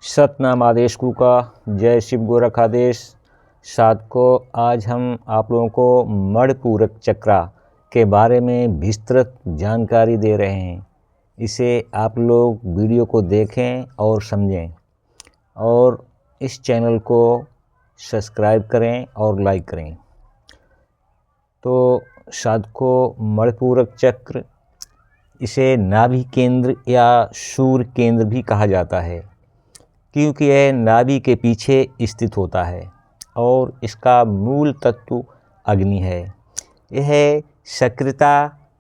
सतनाम आदेश गुरु का। जय शिव गोरखादेश। साधकों, आज हम आप लोगों को मणिपूरक चक्रा के बारे में विस्तृत जानकारी दे रहे हैं। इसे आप लोग वीडियो को देखें और समझें और इस चैनल को सब्सक्राइब करें और लाइक करें। तो साधकों, मणिपूरक चक्र इसे नाभि केंद्र या सूर्य केंद्र भी कहा जाता है, क्योंकि यह नाभि के पीछे स्थित होता है और इसका मूल तत्व अग्नि है। यह सक्रियता,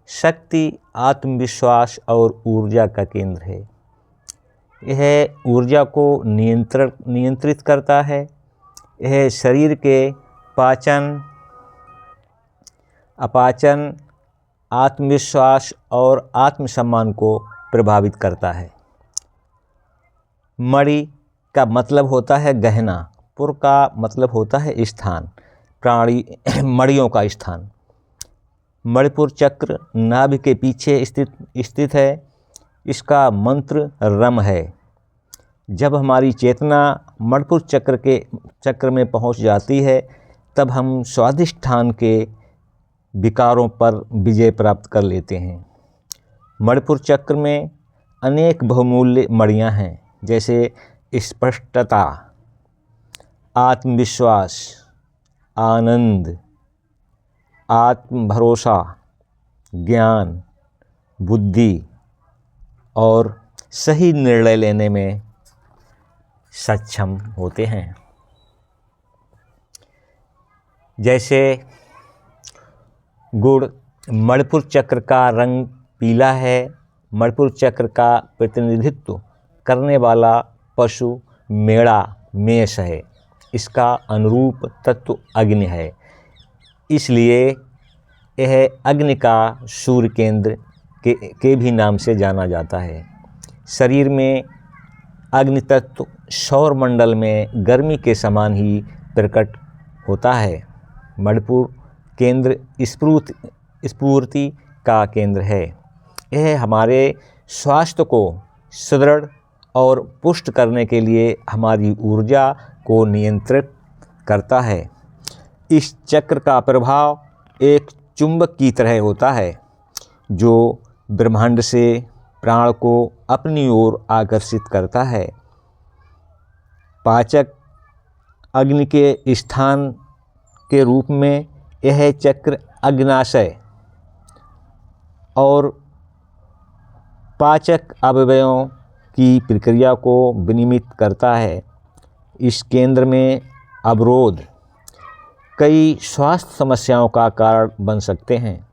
शक्ति, आत्मविश्वास और ऊर्जा का केंद्र है। यह ऊर्जा को नियंत्रित करता है। यह शरीर के पाचन, अपाचन, आत्मविश्वास और आत्मसम्मान को प्रभावित करता है। मणि का मतलब होता है गहना, पुर का मतलब होता है स्थान, मणियों का स्थान। मणिपुर चक्र नाभि के पीछे स्थित है। इसका मंत्र रम है। जब हमारी चेतना मणिपुर चक्र में पहुंच जाती है, तब हम स्वाधिष्ठान के विकारों पर विजय प्राप्त कर लेते हैं। मणिपुर चक्र में अनेक बहुमूल्य मणियाँ हैं, जैसे स्पष्टता, आत्मविश्वास, आनंद, आत्मभरोसा, ज्ञान, बुद्धि और सही निर्णय लेने में सक्षम होते हैं। जैसे गुण, मणिपुर चक्र का रंग पीला है। मणिपुर चक्र का प्रतिनिधित्व करने वाला पशु मेष है। इसका अनुरूप तत्व अग्नि है, इसलिए यह अग्नि का सूर्य केंद्र के भी नाम से जाना जाता है। शरीर में अग्नि तत्व सौर मंडल में गर्मी के समान ही प्रकट होता है। मणिपुर केंद्र स्फूर्ति का केंद्र है। यह हमारे स्वास्थ्य को सुदृढ़ और पुष्ट करने के लिए हमारी ऊर्जा को नियंत्रित करता है। इस चक्र का प्रभाव एक चुंबक की तरह होता है, जो ब्रह्मांड से प्राण को अपनी ओर आकर्षित करता है। पाचक अग्नि के स्थान के रूप में यह चक्र अग्नाशय और पाचक अवयवों की प्रक्रिया को विनियमित करता है। इस केंद्र में अवरोध कई स्वास्थ्य समस्याओं का कारण बन सकते हैं,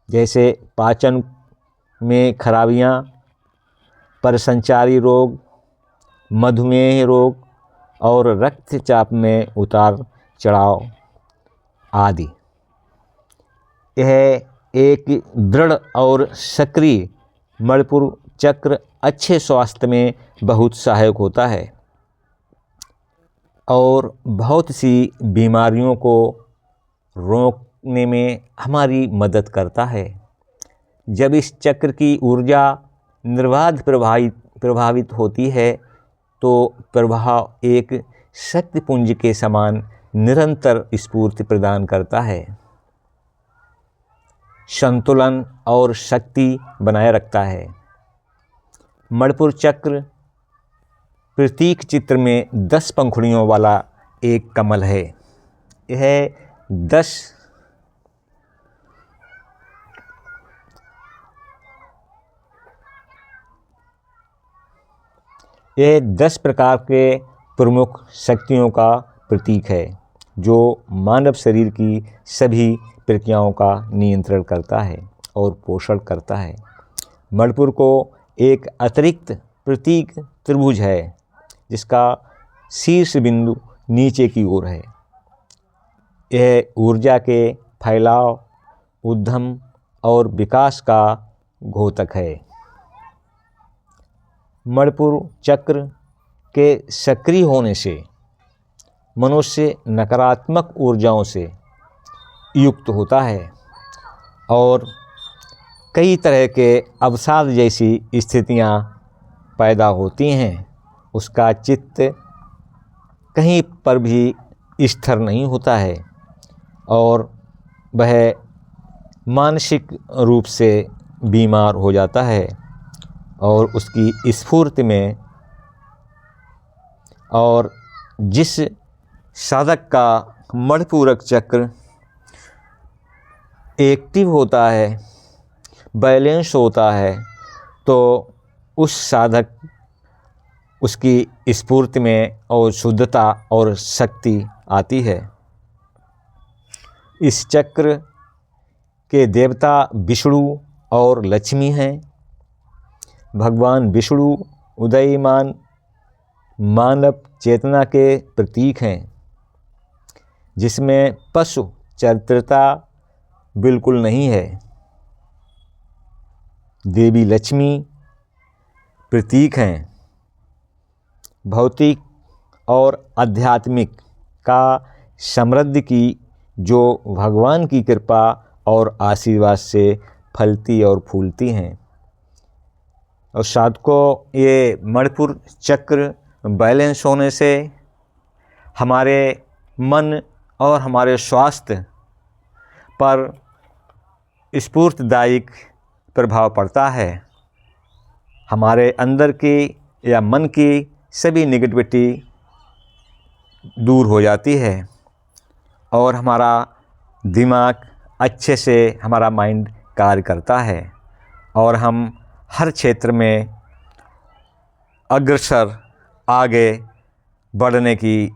जैसे पाचन में खराबियां, परिसंचारी रोग, मधुमेह रोग और रक्तचाप में उतार चढ़ाव आदि। यह एक दृढ़ और सक्रिय मणिपुर चक्र अच्छे स्वास्थ्य में बहुत सहायक होता है और बहुत सी बीमारियों को रोकने में हमारी मदद करता है। जब इस चक्र की ऊर्जा निर्बाध प्रभावित होती है, तो प्रभाव एक शक्तिपुंज के समान निरंतर स्फूर्ति प्रदान करता है, संतुलन और शक्ति बनाए रखता है। मणिपुर चक्र प्रतीक चित्र में 10 पंखुड़ियों वाला एक कमल है। यह 10 प्रकार के प्रमुख शक्तियों का प्रतीक है, जो मानव शरीर की सभी प्रक्रियाओं का नियंत्रण करता है और पोषण करता है। मणिपुर को एक अतिरिक्त प्रतीक त्रिभुज है, जिसका शीर्ष बिंदु नीचे की ओर है। यह ऊर्जा के फैलाव, उद्यम और विकास का द्योतक है। मणिपुर चक्र के सक्रिय होने से मनुष्य नकारात्मक ऊर्जाओं से युक्त होता है और कई तरह के अवसाद जैसी स्थितियां पैदा होती हैं। उसका चित्त कहीं पर भी स्थिर नहीं होता है और वह मानसिक रूप से बीमार हो जाता है और उसकी स्फूर्ति में और जिस साधक का मणिपूरक चक्र एक्टिव होता है, बैलेंस होता है, तो उस साधक उसकी स्फूर्ति में और शुद्धता और शक्ति आती है। इस चक्र के देवता विष्णु और लक्ष्मी हैं। भगवान विष्णु उदयमान मानव चेतना के प्रतीक हैं, जिसमें पशु चरित्रता बिल्कुल नहीं है। देवी लक्ष्मी प्रतीक हैं भौतिक और आध्यात्मिक का समृद्धि की, जो भगवान की कृपा और आशीर्वाद से फलती और फूलती हैं। और साधकों, ये मणिपुर चक्र बैलेंस होने से हमारे मन और हमारे स्वास्थ्य पर स्फूर्तिदायक प्रभाव पड़ता है। हमारे अंदर की या मन की सभी नेगेटिविटी दूर हो जाती है और हमारा दिमाग अच्छे से, हमारा माइंड कार्य करता है और हम हर क्षेत्र में अग्रसर आगे बढ़ने की